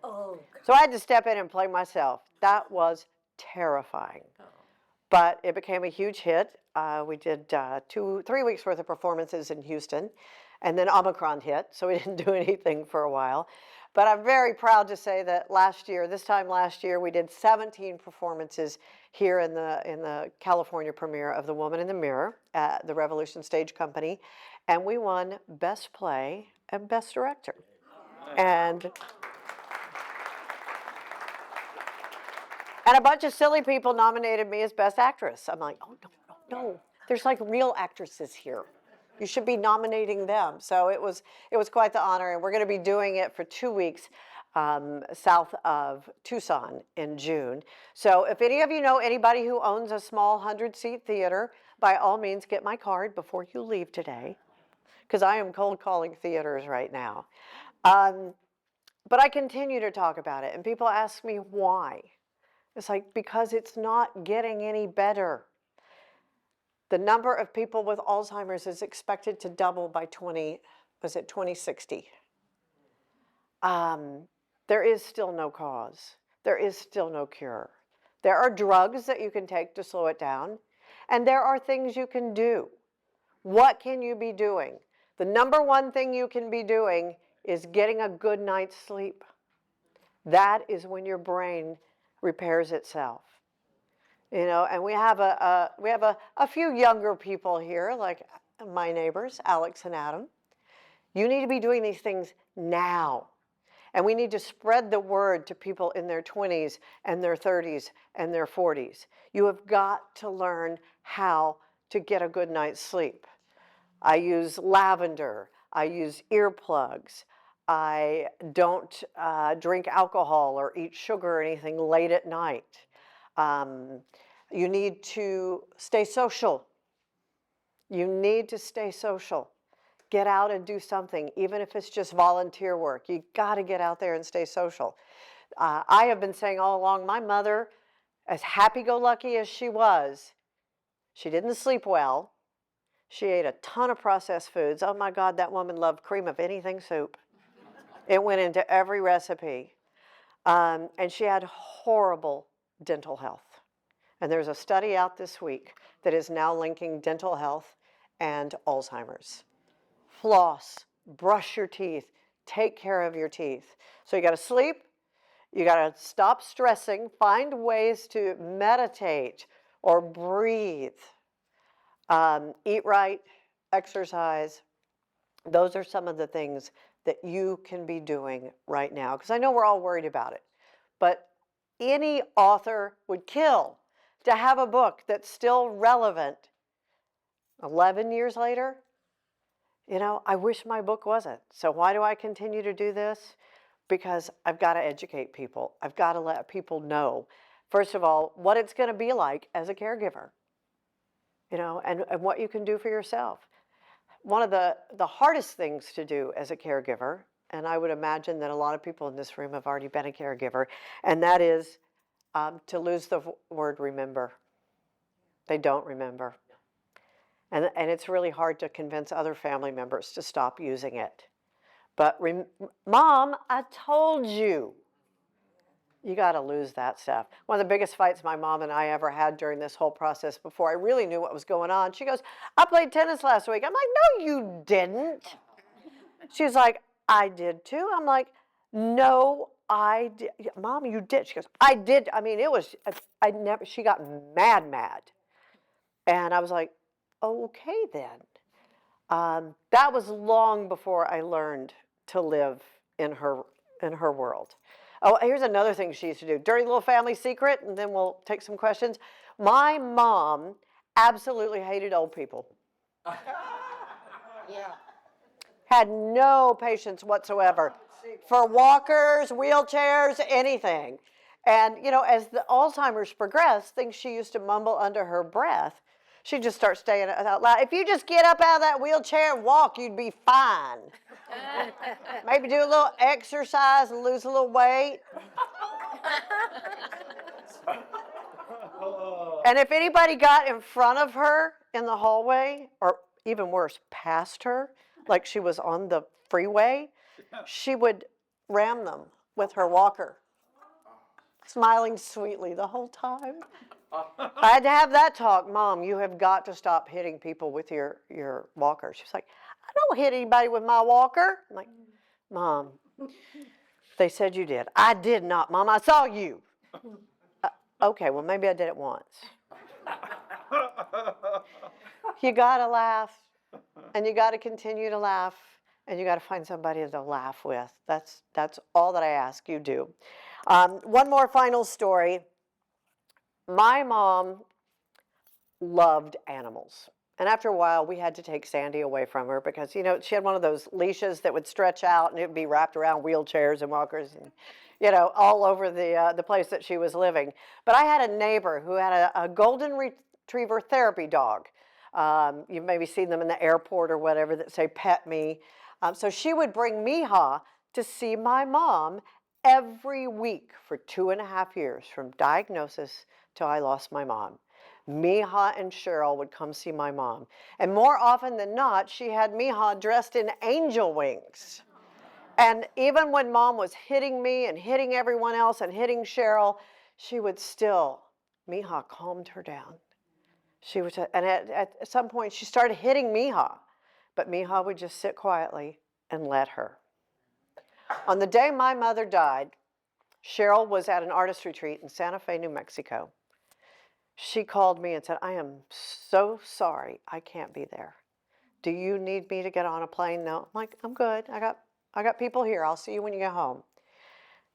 D: Oh,
B: So I had to step in and play myself. That was terrifying. But it became a huge hit. We did 3 weeks worth of performances in Houston, and then Omicron hit, so we didn't do anything for a while. But I'm very proud to say that this time last year, we did 17 performances here in the California premiere of The Woman in the Mirror at the Revolution Stage Company, and we won Best Play and Best Director. And a bunch of silly people nominated me as Best Actress. I'm like, oh, no. There's like real actresses here. You should be nominating them. So it was quite the honor, and we're going to be doing it for 2 weeks south of Tucson in June. So if any of you know anybody who owns a small 100-seat theater, by all means, get my card before you leave today, because I am cold calling theaters right now. But I continue to talk about it, and people ask me why. It's like, because it's not getting any better. The number of people with Alzheimer's is expected to double by 2060. There is still no cause. There is still no cure. There are drugs that you can take to slow it down, and there are things you can do. What can you be doing? The number one thing you can be doing is getting a good night's sleep. That is when your brain repairs itself. You know, and we have a few younger people here, like my neighbors, Alex and Adam. You need to be doing these things now. And we need to spread the word to people in their 20s and their 30s and their 40s. You have got to learn how to get a good night's sleep. I use lavender. I use earplugs. I don't drink alcohol or eat sugar or anything late at night. You need to stay social. You need to stay social. Get out and do something, even if it's just volunteer work. You got to get out there and stay social. I have been saying all along, my mother, as happy-go-lucky as she was, she didn't sleep well. She ate a ton of processed foods. Oh my God, that woman loved cream of anything soup. It went into every recipe. And she had horrible dental health. And there's a study out this week that is now linking dental health and Alzheimer's. Floss, brush your teeth, take care of your teeth. So you got to sleep, you got to stop stressing, find ways to meditate or breathe, eat right, exercise. Those are some of the things that you can be doing right now, because I know we're all worried about it. But any author would kill to have a book that's still relevant 11 years later. You know, I wish my book wasn't. So why do I continue to do this? Because I've got to educate people. I've got to let people know, first of all, what it's going to be like as a caregiver, you know, and what you can do for yourself. One of the hardest things to do as a caregiver, and I would imagine that a lot of people in this room have already been a caregiver, and that is to lose the word remember. They don't remember. And it's really hard to convince other family members to stop using it. But Mom, I told you. You got to lose that stuff. One of the biggest fights my mom and I ever had during this whole process before I really knew what was going on, she goes, I played tennis last week. I'm like, no, you didn't. She's like, I did too. I'm like, no, I did. Mom, you did. She goes, I did. I mean, it was, I never, she got mad. And I was like, okay then. That was long before I learned to live in her world. Oh, here's another thing she used to do. Dirty little family secret, and then we'll take some questions. My mom absolutely hated old people.
D: Yeah.
B: Had no patience whatsoever for walkers, wheelchairs, anything. And, you know, as the Alzheimer's progressed, things she used to mumble under her breath, she'd just start saying it out loud. If you just get up out of that wheelchair and walk, you'd be fine. Maybe do a little exercise and lose a little weight. And if anybody got in front of her in the hallway, or even worse, past her, like she was on the freeway, she would ram them with her walker, smiling sweetly the whole time. I had to have that talk. Mom, you have got to stop hitting people with your walker. She was like, I don't hit anybody with my walker. I'm like, Mom, they said you did. I did not, Mom. I saw you. Okay, well, maybe I did it once. You got to laugh, and you got to continue to laugh, and you got to find somebody to laugh with. That's all that I ask you do. One more final story. My mom loved animals. And after a while, we had to take Sandy away from her because, you know, she had one of those leashes that would stretch out and it would be wrapped around wheelchairs and walkers and, you know, all over the place that she was living. But I had a neighbor who had a golden retriever therapy dog. You've maybe seen them in the airport or whatever that say, pet me. So she would bring Miha to see my mom every week for 2.5 years, from diagnosis till I lost my mom. Miha and Cheryl would come see my mom. And more often than not, she had Miha dressed in angel wings. And even when Mom was hitting me and hitting everyone else and hitting Cheryl, she would still, Miha calmed her down. She was, and at some point she started hitting Miha, but Miha would just sit quietly and let her. On the day my mother died, Cheryl was at an artist retreat in Santa Fe, New Mexico. She called me and said, I am so sorry I can't be there. Do you need me to get on a plane? No. I'm like, I'm good. I got people here. I'll see you when you get home.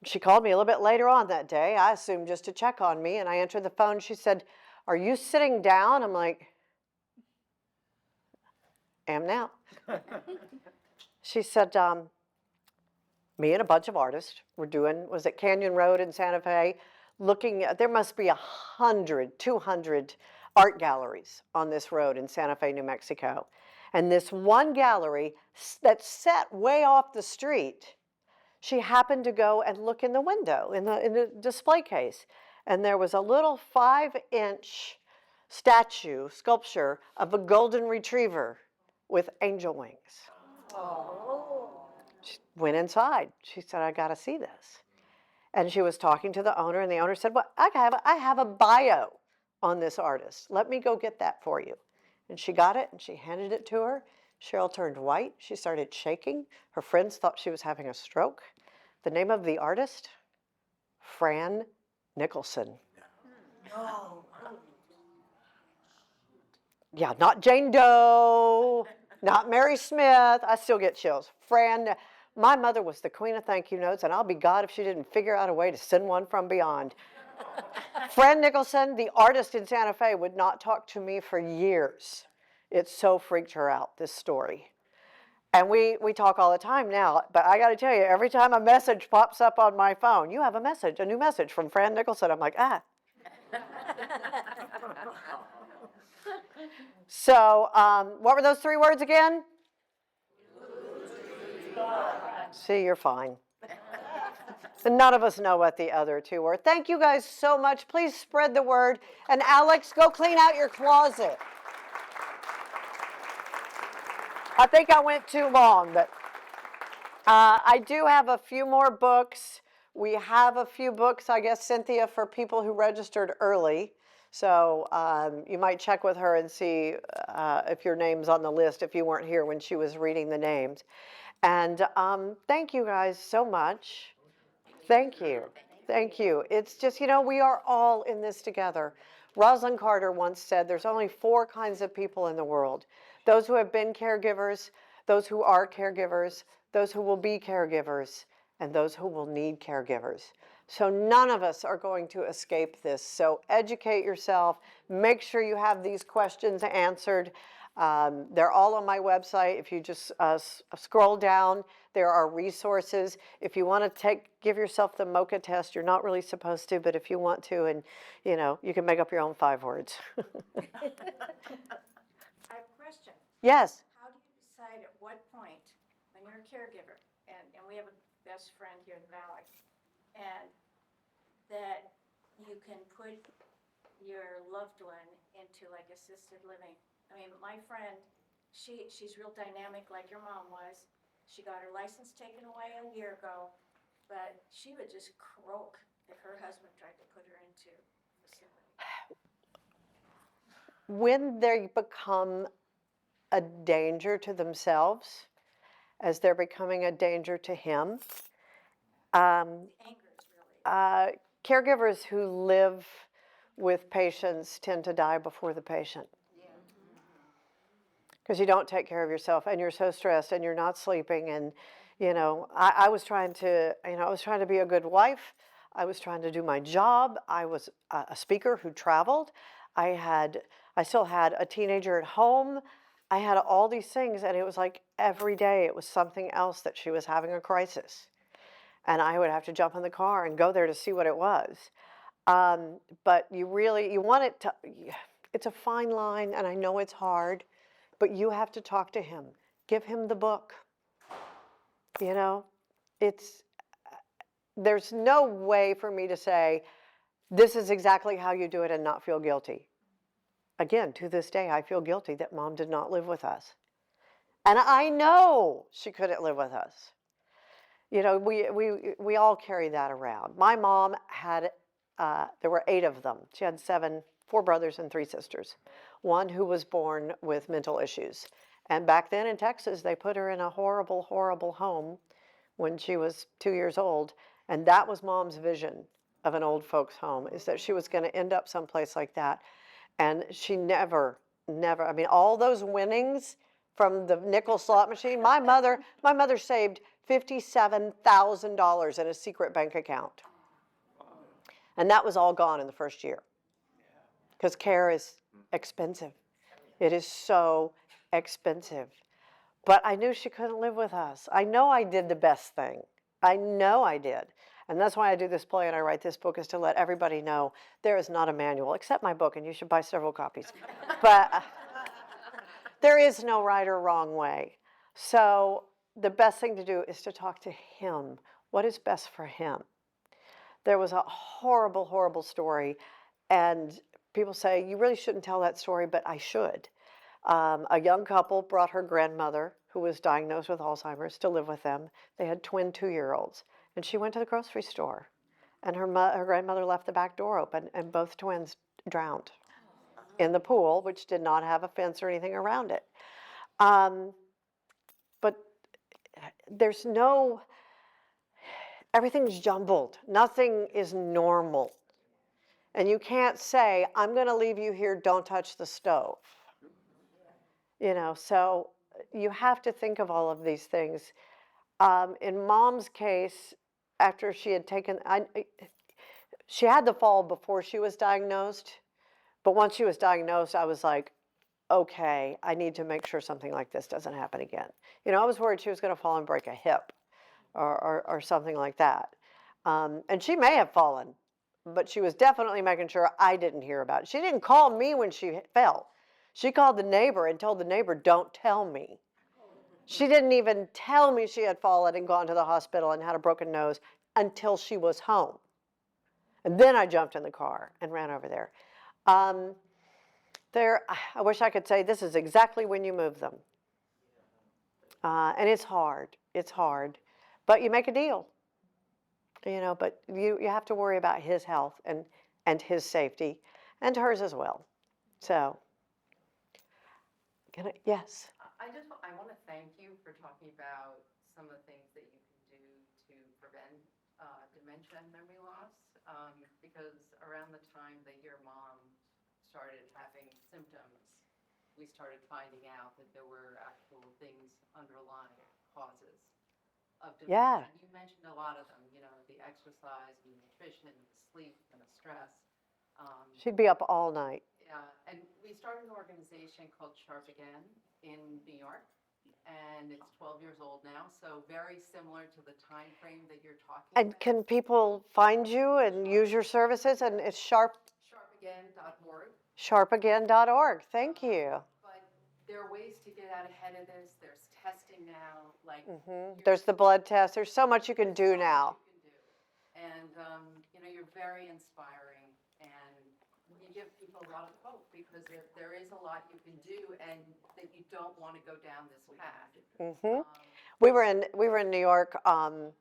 B: She called me a little bit later on that day, I assumed just to check on me, and I answered the phone. She said, are you sitting down? I'm like, am now. She said, me and a bunch of artists were doing, was at Canyon Road in Santa Fe, looking at, there must be 100, 200 art galleries on this road in Santa Fe, New Mexico. And this one gallery that's set way off the street, she happened to go and look in the window, in the display case. And there was a little 5-inch sculpture of a golden retriever with angel wings.
D: Oh.
B: She went inside. She said, I got to see this. And she was talking to the owner, and the owner said, well, I have a bio on this artist. Let me go get that for you. And she got it, and she handed it to her. Cheryl turned white. She started shaking. Her friends thought she was having a stroke. The name of the artist? Fran Nicholson.
D: No.
B: Yeah, not Jane Doe, not Mary Smith. I still get chills. My mother was the queen of thank you notes, and I'll be God if she didn't figure out a way to send one from beyond. Fran Nicholson, the artist in Santa Fe, would not talk to me for years. It so freaked her out, this story. And we talk all the time now, but I got to tell you, every time a message pops up on my phone, you have a new message from Fran Nicholson. I'm like, So, what were those 3 words again? See, you're fine. And none of us know what the other 2 were. Thank you guys so much. Please spread the word. And Alex, go clean out your closet. I think I went too long, but I do have a few more books. We have a few books, I guess, Cynthia, for people who registered early. So you might check with her and see if your name's on the list, if you weren't here when she was reading the names. And thank you guys so much. Thank you. Thank you. It's just, we are all in this together. Rosalind Carter once said there's only 4 kinds of people in the world: those who have been caregivers, those who are caregivers, those who will be caregivers, and those who will need caregivers. So none of us are going to escape this. So educate yourself. Make sure you have these questions answered. They're all on my website. If you just scroll down, there are resources. If you want to give yourself the MOCA test, you're not really supposed to, but if you want to, and you can make up your own 5 words.
D: I have a question.
B: Yes.
D: How do you decide at what point, when you're a caregiver, and we have a best friend here in the Valley, and that you can put your loved one into like assisted living? I mean, my friend, she's real dynamic like your mom was. She got her license taken away a year ago, but she would just croak if her husband tried to put her into facility.
B: When they become a danger to themselves, as they're becoming a danger to him,
D: The anger is really.
B: caregivers who live with patients tend to die before the patient. Because you don't take care of yourself, and you're so stressed, and you're not sleeping, and I was trying to be a good wife. I was trying to do my job. I was a speaker who traveled. I still had a teenager at home. I had all these things, and it was like every day it was something else that she was having a crisis, and I would have to jump in the car and go there to see what it was. But you want it to. It's a fine line, and I know it's hard. But you have to talk to him. Give him the book. There's no way for me to say, this is exactly how you do it and not feel guilty. Again, to this day, I feel guilty that Mom did not live with us. And I know she couldn't live with us. We all carry that around. My mom had, there were 8 of them. She had 4 brothers and 3 sisters. One who was born with mental issues. And back then in Texas, they put her in a horrible, horrible home when she was 2 years old. And that was Mom's vision of an old folks home, is that she was going to end up someplace like that. And she never, I mean, all those winnings from the nickel slot machine, my mother saved $57,000 in a secret bank account. And that was all gone in the first year. Because care is expensive. It is so expensive. But I knew she couldn't live with us. I know I did the best thing. I know I did. And that's why I do this play and I write this book, is to let everybody know there is not a manual, except my book, and you should buy several copies. But there is no right or wrong way. So the best thing to do is to talk to him. What is best for him? There was a horrible, horrible story, and people say, you really shouldn't tell that story, but I should. A young couple brought her grandmother, who was diagnosed with Alzheimer's, to live with them. They had twin 2-year-olds. And she went to the grocery store, and her grandmother left the back door open, and both twins drowned in the pool, which did not have a fence or anything around it. But everything's jumbled. Nothing is normal. And you can't say, I'm going to leave you here, don't touch the stove. So you have to think of all of these things. In Mom's case, after she had she had the fall before she was diagnosed, but once she was diagnosed, I was like, okay, I need to make sure something like this doesn't happen again. I was worried she was going to fall and break a hip or something like that. And she may have fallen, but she was definitely making sure I didn't hear about it. She didn't call me when she fell. She called the neighbor and told the neighbor, don't tell me. She didn't even tell me she had fallen and gone to the hospital and had a broken nose until she was home. And then I jumped in the car and ran over there. I wish I could say this is exactly when you move them. And it's hard. It's hard. But you make a deal. But you have to worry about his health and his safety and hers as well. So Yes.
E: I want to thank you for talking about some of the things that you can do to prevent dementia and memory loss. Because around the time that your mom started having symptoms, we started finding out that there were actual things underlying causes of
B: Yeah.
E: dementia. And you mentioned a lot of them, you know, the exercise, and the nutrition, the sleep, and the stress.
B: She'd be up all night.
E: Yeah, and we started an organization called Sharp Again in New York, and it's 12 years old now, so very similar to the time frame that you're talking
B: And
E: about.
B: can people find you and use your services? And it's
E: Sharpagain.org.
B: sharpagain.org. Thank you.
E: But there are ways to get out ahead of this. There's testing now, like
B: There's the blood test. There's so much you can do now.
E: And you know, you're very inspiring, and you give people a lot of hope because there is a lot you can do, and that you don't want to go down this path.
B: We were in New York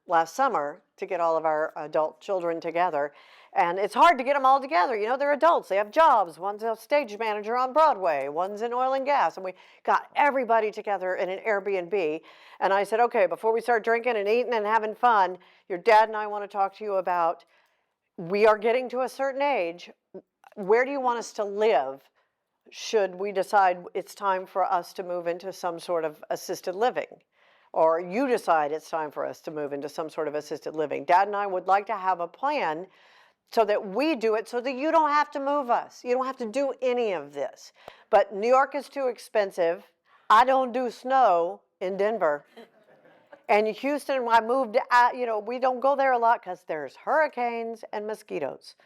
B: last summer to get all of our adult children together, and it's hard to get them all together. You know, they're adults. They have jobs. One's a stage manager on Broadway. One's in oil and gas, and we got everybody together in an Airbnb. And I said, okay, before we start drinking and eating and having fun, your dad and I want to talk to you about. We are getting to a certain age. Where do you want us to live? Should we decide it's time for us to move into some sort of assisted living? Or you decide it's time for us to move into some sort of assisted living. Dad and I would like to have a plan so that we do it so that you don't have to move us. You don't have to do any of this. But New York is too expensive. I don't do snow in Denver. And Houston, I moved, you know, we don't go there a lot because there's hurricanes and mosquitoes.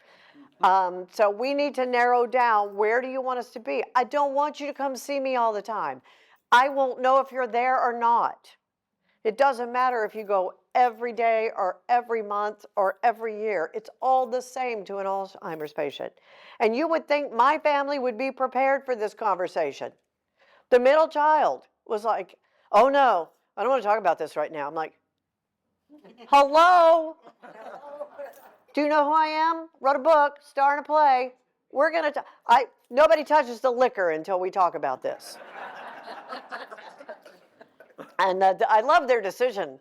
B: So we need to narrow down, where do you want us to be? I don't want you to come see me all the time. I won't know if you're there or not. It doesn't matter if you go every day or every month or every year. It's all the same to an Alzheimer's patient. And you would think my family would be prepared for this conversation. The middle child was like, oh no, I don't want to talk about this right now. I'm like, hello? Do you know who I am? Wrote a book, star in a play. We're going to, nobody touches the liquor until we talk about this. And I love their decision.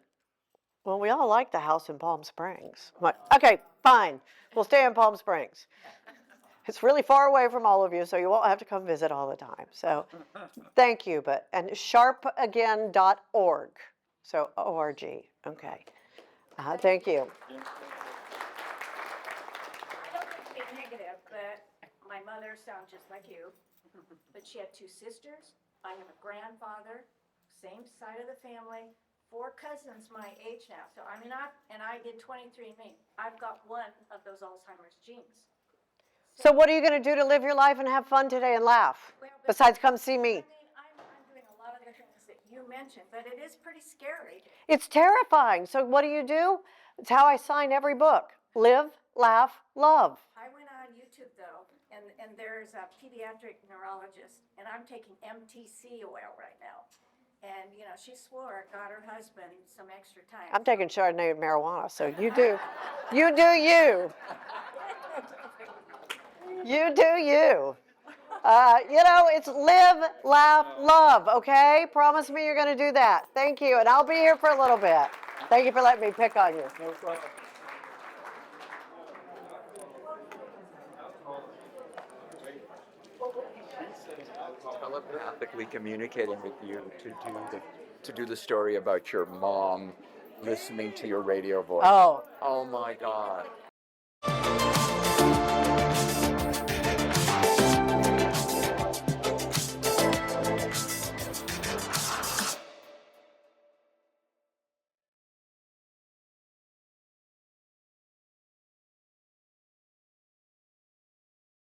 B: Well, we all like the house in Palm Springs. I'm like, okay, fine. We'll stay in Palm Springs. It's really far away from all of you, so you won't have to come visit all the time. So thank you. And sharpagain.org. So O-R-G. Okay. Thank you.
D: I don't think to be negative, but my mother sounds just like you. But she had 2 sisters. I have a grandfather, same side of the family, 4 cousins my age now. So I mean, I did 23andMe. I've got one of those Alzheimer's genes.
B: So what are you going to do to live your life and have fun today and laugh?
D: Well,
B: Besides come see me.
D: I mean, I'm doing a lot of the things that you mentioned, but it is pretty scary.
B: It's terrifying. So what do? It's how I sign every book. Live, laugh, love.
D: I went on YouTube though, and there's a pediatric neurologist, and I'm taking MTC oil right now. And, you know, she swore, got her husband some extra time.
B: I'm taking Chardonnay and marijuana, so you do. You do you. You do you. You know, it's live, laugh, love, okay? Promise me you're going to do that. Thank you, and I'll be here for a little bit. Thank you for letting me pick on you.
C: No problem.
F: Telepathically communicating with you to do the story about your mom listening to your radio voice.
B: Oh.
F: Oh my God.